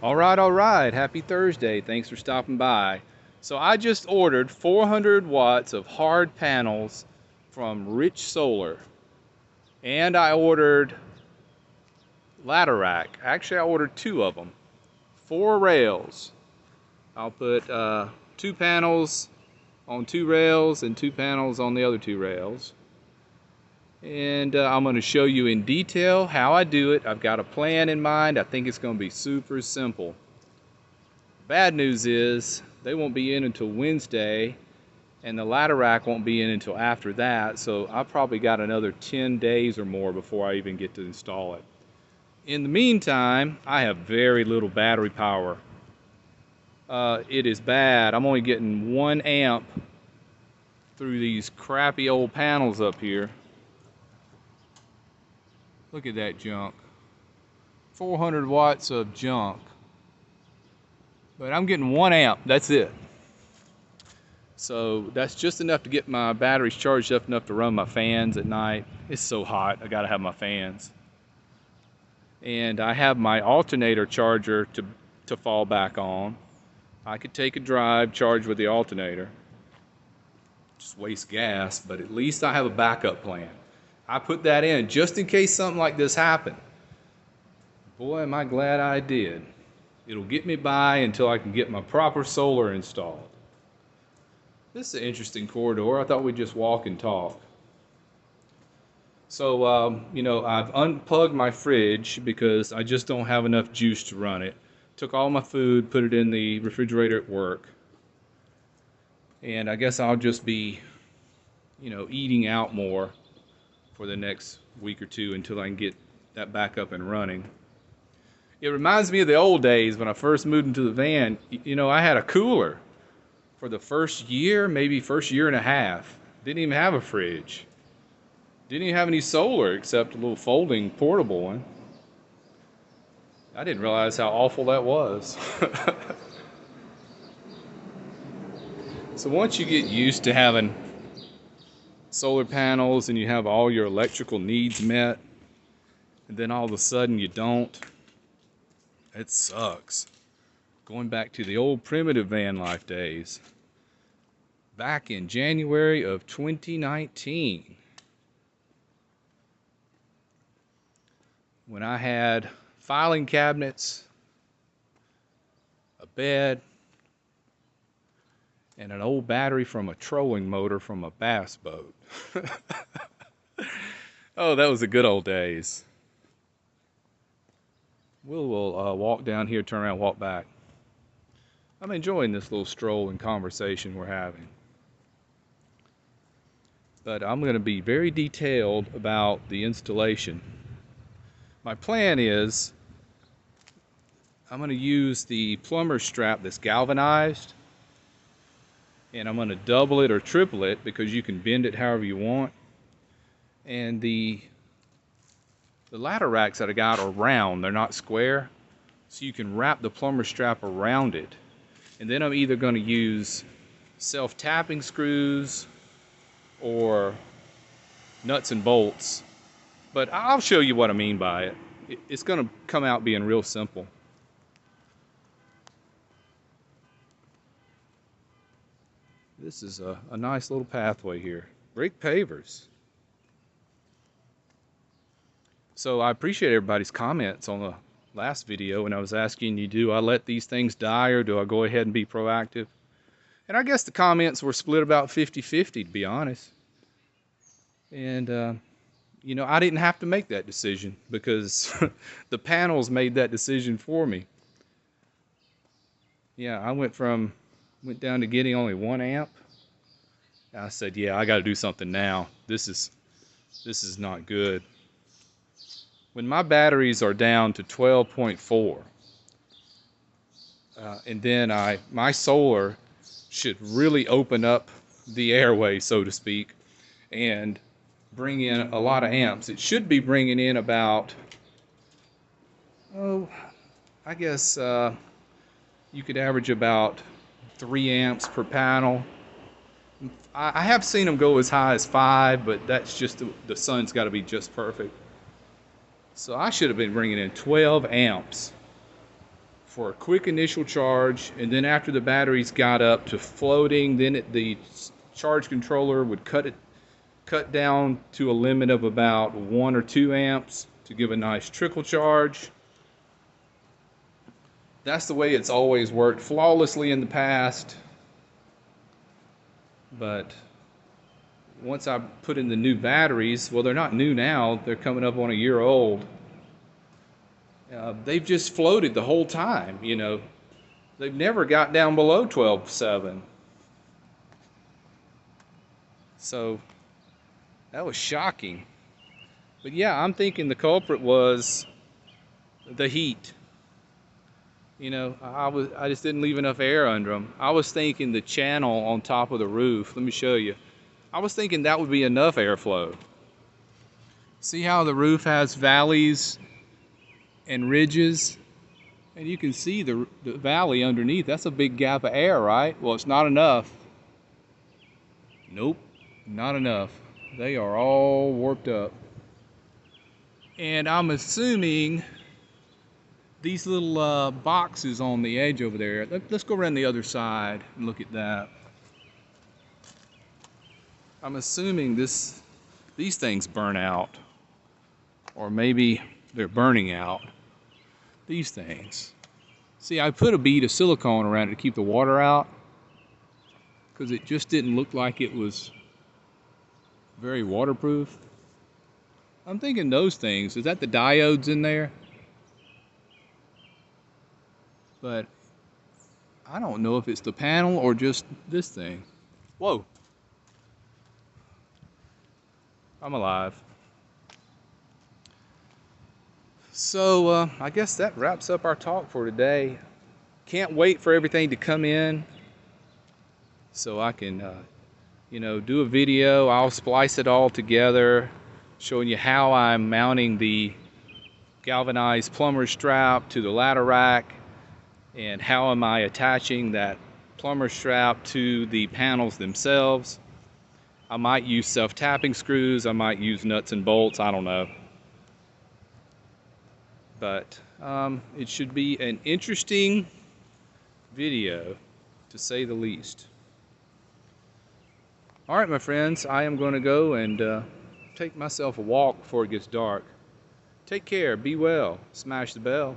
All right. Happy Thursday. Thanks for stopping by. So I just ordered 400 watts of hard panels from Rich Solar. And I ordered ladder rack. Actually, I ordered two of them. 4 rails. I'll put two panels on 2 rails and 2 panels on the other 2 rails. And I'm going to show you in detail how I do it. I've got a plan in mind. I think it's going to be super simple. Bad news is they won't be in until Wednesday, and the ladder rack won't be in until after that, so I probably got another 10 days or more before I even get to install it. In the meantime, I have very little battery power. It is bad. I'm only getting 1 amp through these crappy old panels up here. Look at that junk. 400 watts of junk. But I'm getting 1 amp, that's it. So that's just enough to get my batteries charged up enough to run my fans at night. It's so hot, I gotta have my fans. And I have my alternator charger to fall back on. I could take a drive, charge with the alternator. Just waste gas, but at least I have a backup plan. I put that in just in case something like this happened. Boy, am I glad I did. It'll get me by until I can get my proper solar installed. This is an interesting corridor. I thought we'd just walk and talk. So, I've unplugged my fridge because I just don't have enough juice to run it. Took all my food, put it in the refrigerator at work. And I guess I'll just be, eating out more for the next week or two until I can get that back up and running. It reminds me of the old days when I first moved into the van. I had a cooler for the first year, maybe first year and a half. Didn't even have a fridge. Didn't even have any solar except a little folding portable one. I didn't realize how awful that was. So once you get used to having solar panels and you have all your electrical needs met, and then all of a sudden you don't, it sucks. Going back to the old primitive van life days. Back in January of 2019. When I had filing cabinets, a bed, and an old battery from a trolling motor from a bass boat. Oh, that was the good old days. We'll walk down here, turn around, walk back. I'm enjoying this little stroll and conversation we're having. But I'm going to be very detailed about the installation. My plan is I'm going to use the plumber strap that's galvanized, and I'm going to double it or triple it because you can bend it however you want. And the ladder racks that I got are round, they're not square, so you can wrap the plumber strap around it. And then I'm either going to use self-tapping screws or nuts and bolts, but I'll show you what I mean by it. It's going to come out being real simple. This is a nice little pathway here. Great pavers. So I appreciate everybody's comments on the last video when I was asking you, do I let these things die or do I go ahead and be proactive? And I guess the comments were split about 50-50, to be honest. And, I didn't have to make that decision because the panels made that decision for me. Yeah, I went down to getting only 1 amp. I said, yeah, I got to do something now. This is not good. When my batteries are down to 12.4, and then my solar should really open up the airway, so to speak, and bring in a lot of amps. It should be bringing in about, I guess you could average about 3 amps per panel. I have seen them go as high as 5, but that's just the sun's got to be just perfect. So I should have been bringing in 12 amps for a quick initial charge, and then after the batteries got up to floating, then the charge controller would cut down to a limit of about 1 or 2 amps to give a nice trickle charge. That's the way it's always worked flawlessly in the past. But once I put in the new batteries, well, they're not new now, they're coming up on a year old. They've just floated the whole time, you know. They've never got down below 12.7. So that was shocking. But yeah, I'm thinking the culprit was the heat. You know, I just didn't leave enough air under them. I was thinking the channel on top of the roof, let me show you. I was thinking that would be enough airflow. See how the roof has valleys and ridges? And you can see the valley underneath. That's a big gap of air, right? Well, it's not enough. Nope, not enough. They are all warped up. And I'm assuming these little boxes on the edge over there, let's go around the other side and look at that. I'm assuming these things burn out, or maybe they're burning out. These things. See, I put a bead of silicone around it to keep the water out, because it just didn't look like it was very waterproof. I'm thinking those things. Is that the diodes in there? But I don't know if it's the panel or just this thing. Whoa. I'm alive. So I guess that wraps up our talk for today. Can't wait for everything to come in so I can you know, do a video. I'll splice it all together, showing you how I'm mounting the galvanized plumber strap to the ladder rack, and how am I attaching that plumber strap to the panels themselves. I might use self-tapping screws, I might use nuts and bolts, I don't know. But it should be an interesting video, to say the least. All right, my friends, I am going to go and take myself a walk before it gets dark. Take care, be well, smash the bell.